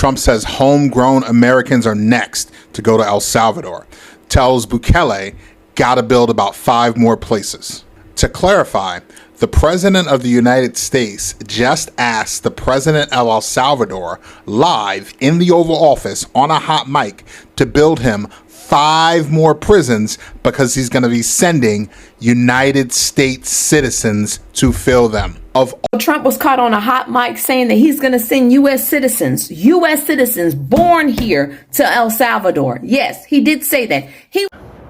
Trump says homegrown Americans are next to go to El Salvador. Tells Bukele, gotta build about 5 more places. To clarify, the President of the United States just asked the President of El Salvador live in the Oval Office on a hot mic to build him 5 more prisons because he's going to be sending United States citizens to fill them. Trump was caught on a hot mic saying that he's going to send U.S. citizens born here to El Salvador. Yes, he did say that.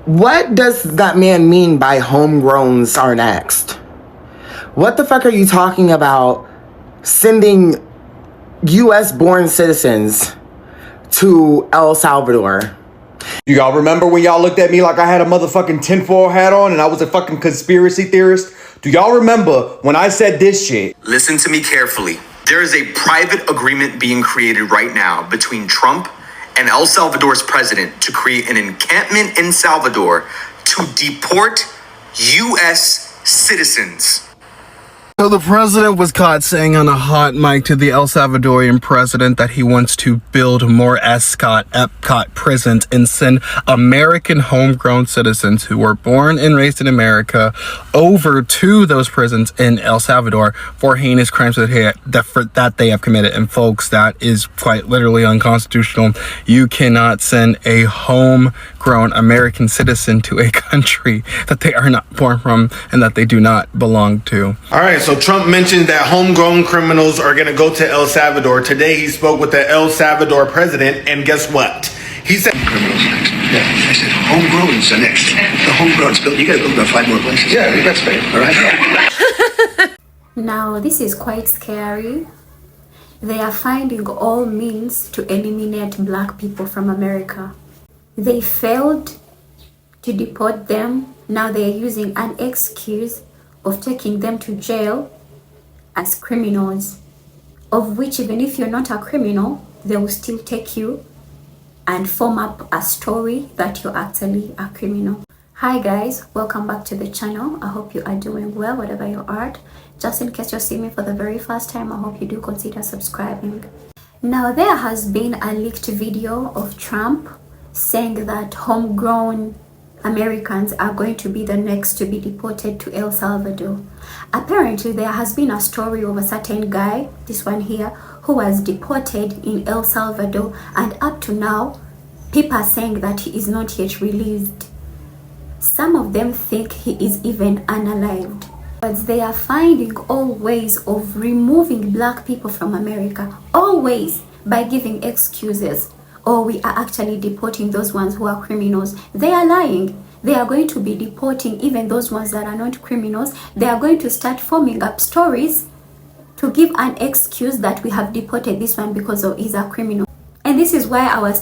What does that man mean by homegrowns are next? What the fuck are you talking about sending U.S. born citizens to El Salvador? Do y'all remember when y'all looked at me like I had a motherfucking tinfoil hat on and I was a fucking conspiracy theorist? Do y'all remember when I said this shit? Listen to me carefully. There is a private agreement being created right now between Trump and El Salvador's president to create an encampment in Salvador to deport U.S. citizens. So the president was caught saying on a hot mic to the El Salvadorian president that he wants to build more Epcot prisons and send American homegrown citizens who were born and raised in America over to those prisons in El Salvador for heinous crimes that they have committed. And folks, that is quite literally unconstitutional. You cannot send a homegrown American citizen to a country that they are not born from and that they do not belong to. All right, so Trump mentioned that homegrown criminals are going to go to El Salvador. Today he spoke with the El Salvador president, and guess what? He said criminals next. Yeah, I said homegrowns are next. The homegrowns built. You got to build about 5 more places. Yeah, that's fair. All right. Now this is quite scary. They are finding all means to eliminate black people from America. They failed to deport them. Now they are using an excuse of taking them to jail as criminals, of which even if you're not a criminal, they will still take you and form up a story that you're actually a criminal. Hi guys, welcome back to the channel. I hope you are doing well, whatever you are. Just in case you're seeing me for the very first time, I hope you do consider subscribing. Now there has been a leaked video of Trump saying that homegrown Americans are going to be the next to be deported to El Salvador. Apparently, there has been a story of a certain guy, this one here, who was deported in El Salvador, and up to now, people are saying that he is not yet released. Some of them think he is even unalived. But they are finding all ways of removing black people from America, always by giving excuses. Or we are actually deporting those ones who are criminals. They are lying. They are going to be deporting even those ones that are not criminals. They are going to start forming up stories to give an excuse that we have deported this one because he's a criminal. And this is why I was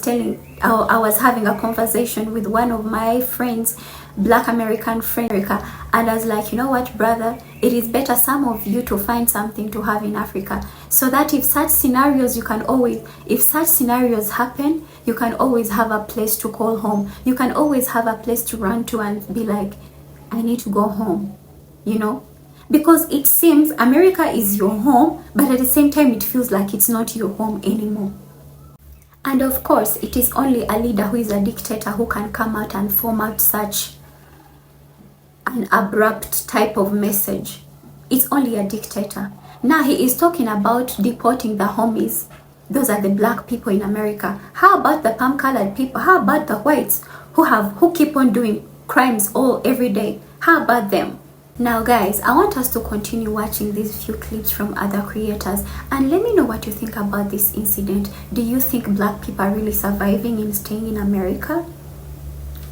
having a conversation with one of my friends, Black American friend, and I was like, you know what, brother, it is better some of you to find something to have in Africa, so that if such scenarios happen, you can always have a place to call home. You can always have a place to run to and be like, I need to go home, you know, because it seems America is your home, but at the same time it feels like it's not your home anymore. And of course, it is only a leader who is a dictator who can come out and form out such an abrupt type of message. It's only a dictator. Now he is talking about deporting the homies. Those are the black people in America. How about the palm-colored people? How about the whites who keep on doing crimes every day? How about them? Now guys, I want us to continue watching these few clips from other creators and let me know what you think about this incident. Do you think black people are really surviving and staying in America?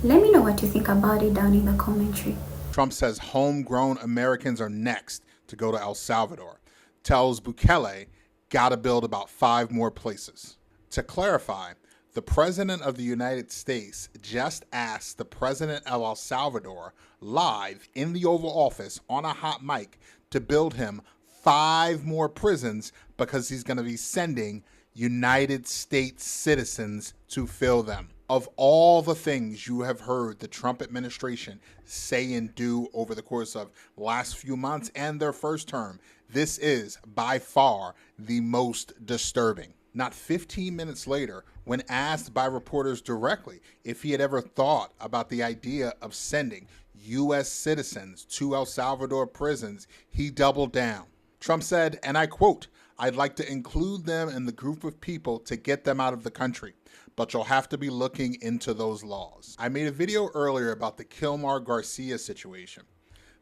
Let me know what you think about it down in the commentary. Trump says homegrown Americans are next to go to El Salvador. Tells Bukele, gotta build about 5 more places. To clarify, the President of the United States just asked the President of El Salvador live in the Oval Office on a hot mic to build him 5 more prisons because he's going to be sending United States citizens to fill them. Of all the things you have heard the Trump administration say and do over the course of the last few months and their first term, this is by far the most disturbing. Not 15 minutes later, when asked by reporters directly if he had ever thought about the idea of sending U.S. citizens to El Salvador prisons, he doubled down. Trump said, and I quote, "I'd like to include them in the group of people to get them out of the country, but you'll have to be looking into those laws." I made a video earlier about the Kilmar Garcia situation.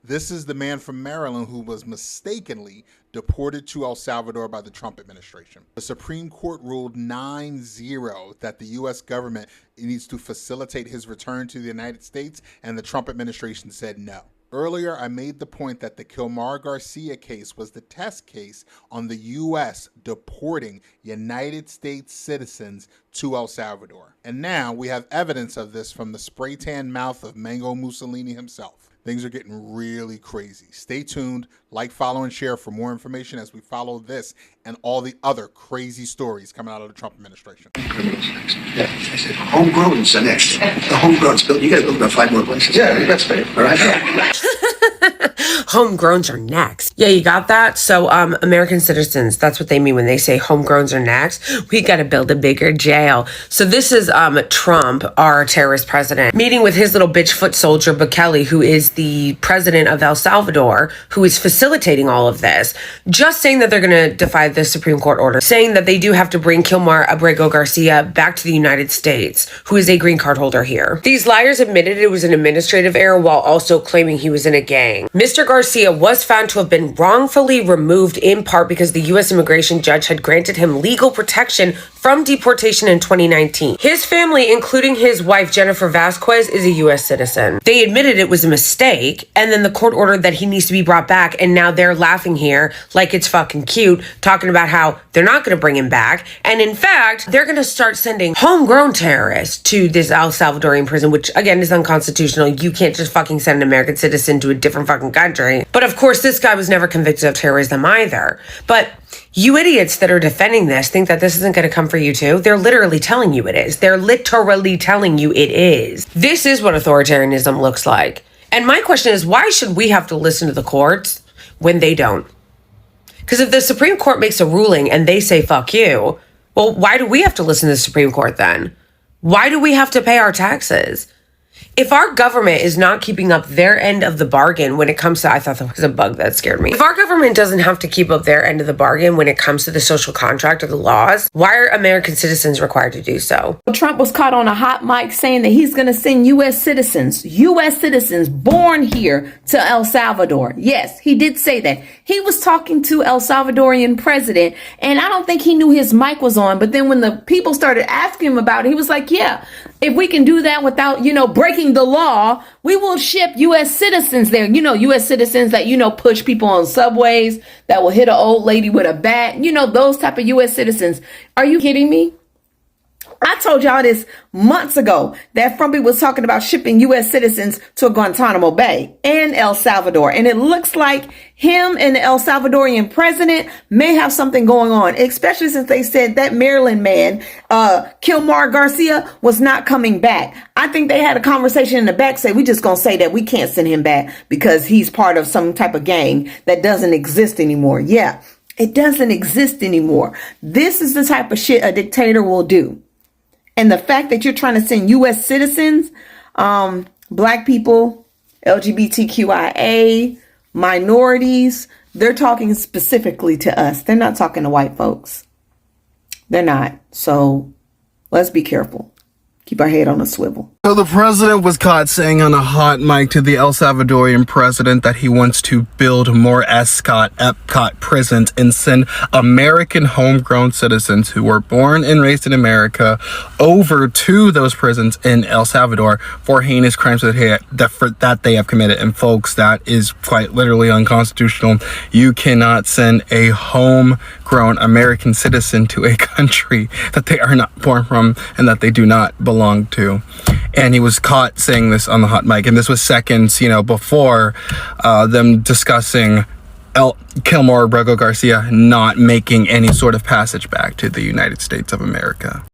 This is the man from Maryland who was mistakenly deported to El Salvador by the Trump administration. The Supreme Court ruled 9-0 that the U.S. government needs to facilitate his return to the United States, and the Trump administration said no. Earlier, I made the point that the Kilmar Garcia case was the test case on the U.S. deporting United States citizens to El Salvador. And now we have evidence of this from the spray-tan mouth of Mango Mussolini himself. Things are getting really crazy. Stay tuned, like, follow, and share for more information as we follow this and all the other crazy stories coming out of the Trump administration. Criminals next. Yeah, I said homegrowns are next. The homegrown's built. You got to build about 5 more places. Yeah, that's fair. All right. Homegrowns are next. Yeah, you got that? So, American citizens, that's what they mean when they say homegrowns are next. We got to build a bigger jail. So this is Trump, our terrorist president, meeting with his little bitch foot soldier, Bukele, who is the president of El Salvador, who is facilitating all of this, just saying that they're going to defy the Supreme Court order, saying that they do have to bring Kilmar Abrego Garcia back to the United States, who is a green card holder here. These liars admitted it was an administrative error while also claiming he was in a gang. Mr. Garcia was found to have been wrongfully removed in part because the U.S. immigration judge had granted him legal protection from deportation in 2019. His family, including his wife, Jennifer Vasquez, is a U.S. citizen. They admitted it was a mistake, and then the court ordered that he needs to be brought back, and now they're laughing here like it's fucking cute, talking about how they're not going to bring him back, and in fact, they're going to start sending homegrown terrorists to this El Salvadorian prison, which, again, is unconstitutional. You can't just fucking send an American citizen to a different fucking country. But of course, this guy was never convicted of terrorism either. But you idiots that are defending this think that this isn't going to come for you too. They're literally telling you it is. They're literally telling you it is. This is what authoritarianism looks like. And my question is, why should we have to listen to the courts when they don't? Because if the Supreme Court makes a ruling and they say, fuck you, well, why do we have to listen to the Supreme Court then? Why do we have to pay our taxes? If our government is not keeping up their end of the bargain when it comes to, I thought that was a bug that scared me. If our government doesn't have to keep up their end of the bargain when it comes to the social contract or the laws, why are American citizens required to do so? Trump was caught on a hot mic saying that he's going to send U.S. citizens born here to El Salvador. Yes, he did say that. He was talking to El Salvadorian president, and I don't think he knew his mic was on. But then when the people started asking him about it, he was like, yeah, if we can do that without, breaking the law, we will ship U.S. citizens there. U.S. citizens that, push people on subways, that will hit an old lady with a bat. Those type of U.S. citizens. Are you kidding me? I told y'all this months ago that Trumpy was talking about shipping U.S. citizens to Guantanamo Bay and El Salvador. And it looks like him and the El Salvadorian president may have something going on, especially since they said that Maryland man, Kilmar Garcia, was not coming back. I think they had a conversation in the back, say, we just going to say that we can't send him back because he's part of some type of gang that doesn't exist anymore. Yeah, it doesn't exist anymore. This is the type of shit a dictator will do. And the fact that you're trying to send U.S. citizens, black people, LGBTQIA, minorities, they're talking specifically to us. They're not talking to white folks. They're not. So let's be careful. Keep our head on a swivel. So the president was caught saying on a hot mic to the El Salvadorian president that he wants to build more Epcot prisons and send American homegrown citizens who were born and raised in America over to those prisons in El Salvador for heinous crimes that they have committed. And folks, that is quite literally unconstitutional. You cannot send a homegrown American citizen to a country that they are not born from and that they do not belong to. And he was caught saying this on the hot mic. And this was seconds, before them discussing Kilmar Abrego Garcia not making any sort of passage back to the United States of America.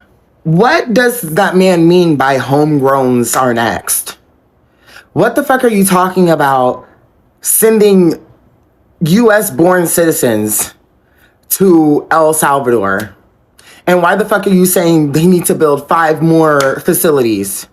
What does that man mean by homegrowns are next? What the fuck are you talking about sending U.S. born citizens to El Salvador? And why the fuck are you saying they need to build 5 more facilities?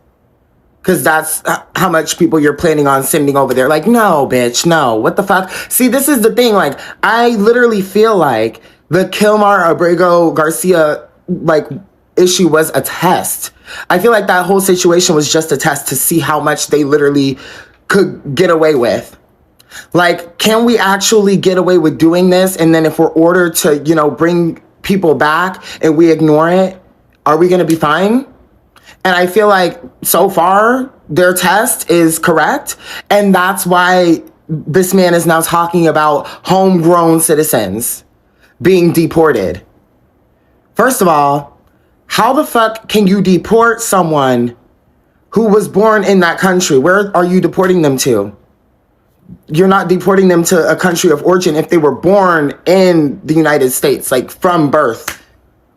Because that's how much people you're planning on sending over there. Like, no, bitch, no. What the fuck? See, this is the thing. Like, I literally feel like the Kilmar Abrego Garcia, like, issue was a test. I feel like that whole situation was just a test to see how much they literally could get away with. Like, can we actually get away with doing this? And then if we're ordered to, you know, bring people back and we ignore it, are we going to be fine? And I feel like so far their test is correct. And that's why this man is now talking about homegrown citizens being deported. First of all, how the fuck can you deport someone who was born in that country? Where are you deporting them to? You're not deporting them to a country of origin if they were born in the United States, like from birth.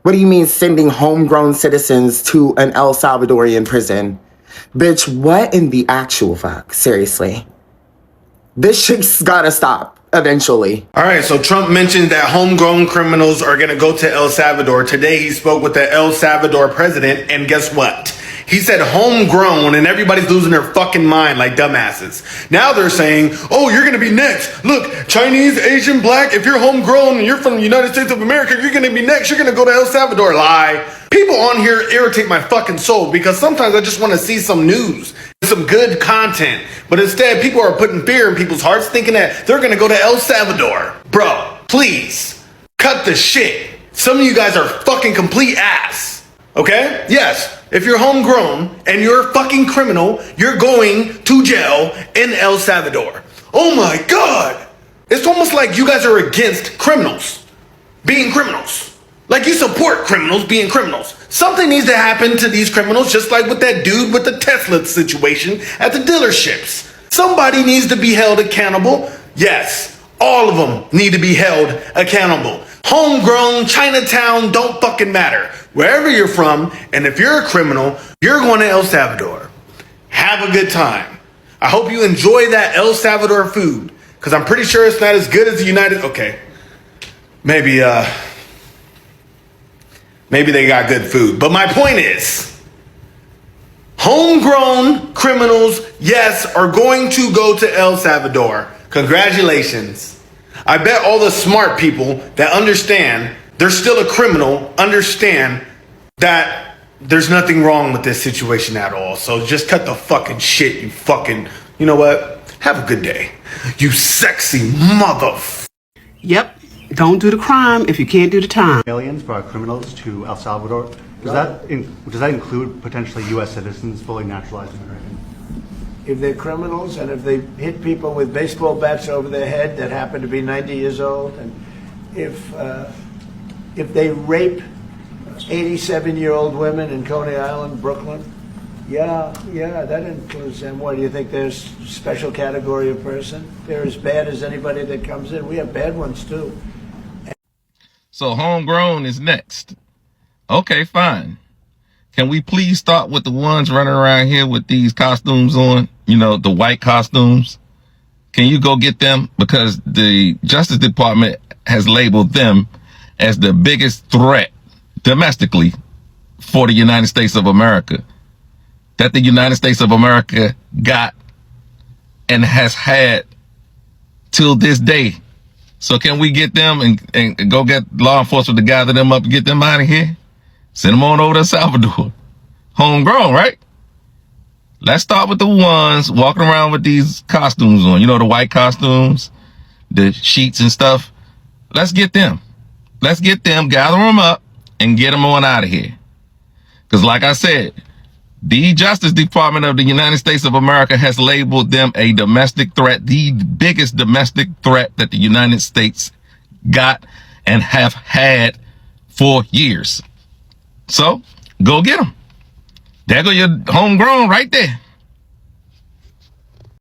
What do you mean sending homegrown citizens to an El Salvadorian prison? Bitch, what in the actual fuck? Seriously. This shit's gotta stop eventually. All right, so Trump mentioned that homegrown criminals are gonna go to El Salvador. Today he spoke with the El Salvador president, and guess what? He said homegrown, and everybody's losing their fucking mind like dumbasses. Now they're saying, oh, you're gonna be next. Look, Chinese, Asian, black, if you're homegrown and you're from the United States of America, you're gonna be next. You're gonna go to El Salvador. Lie. People on here irritate my fucking soul because sometimes I just wanna see some news, some good content. But instead, people are putting fear in people's hearts thinking that they're gonna go to El Salvador. Bro, please, cut the shit. Some of you guys are fucking complete ass. Okay? Yes. If you're homegrown and you're a fucking criminal, you're going to jail in El Salvador. Oh my God. It's almost like you guys are against criminals being criminals. Like you support criminals being criminals. Something needs to happen to these criminals, just like with that dude with the Tesla situation at the dealerships. Somebody needs to be held accountable. Yes, all of them need to be held accountable. Homegrown, Chinatown, don't fucking matter. Wherever you're from, and if you're a criminal, you're going to El Salvador. Have a good time. I hope you enjoy that El Salvador food, because I'm pretty sure it's not as good as the United... Okay. Maybe they got good food. But my point is, homegrown criminals, yes, are going to go to El Salvador. Congratulations. I bet all the smart people that understand they're still a criminal understand that there's nothing wrong with this situation at all. So just cut the fucking shit, you fucking... You know what? Have a good day. You sexy mother... Yep. Don't do the crime if you can't do the time. Aliens brought criminals to El Salvador. Does that include potentially U.S. citizens, fully naturalized Americans? If they're criminals and if they hit people with baseball bats over their head that happen to be 90 years old, and if they rape 87-year-old women in Coney Island, Brooklyn, yeah, that includes them. What do you think? There's a special category of person? They're as bad as anybody that comes in. We have bad ones too. So homegrown is next. Okay, fine. Can we please start with the ones running around here with these costumes on? You know, the white costumes. Can you go get them? Because the Justice Department has labeled them as the biggest threat domestically for the United States of America that the United States of America got and has had till this day. So can we get them and go get law enforcement to gather them up and get them out of here? Send them on over to El Salvador. Homegrown, right? Let's start with the ones walking around with these costumes on. You know, the white costumes, the sheets and stuff. Let's get them. Let's get them, gather them up, and get them on out of here. Because like I said, the Justice Department of the United States of America has labeled them a domestic threat, the biggest domestic threat that the United States got and have had for years. So, go get them. There go your homegrown right there.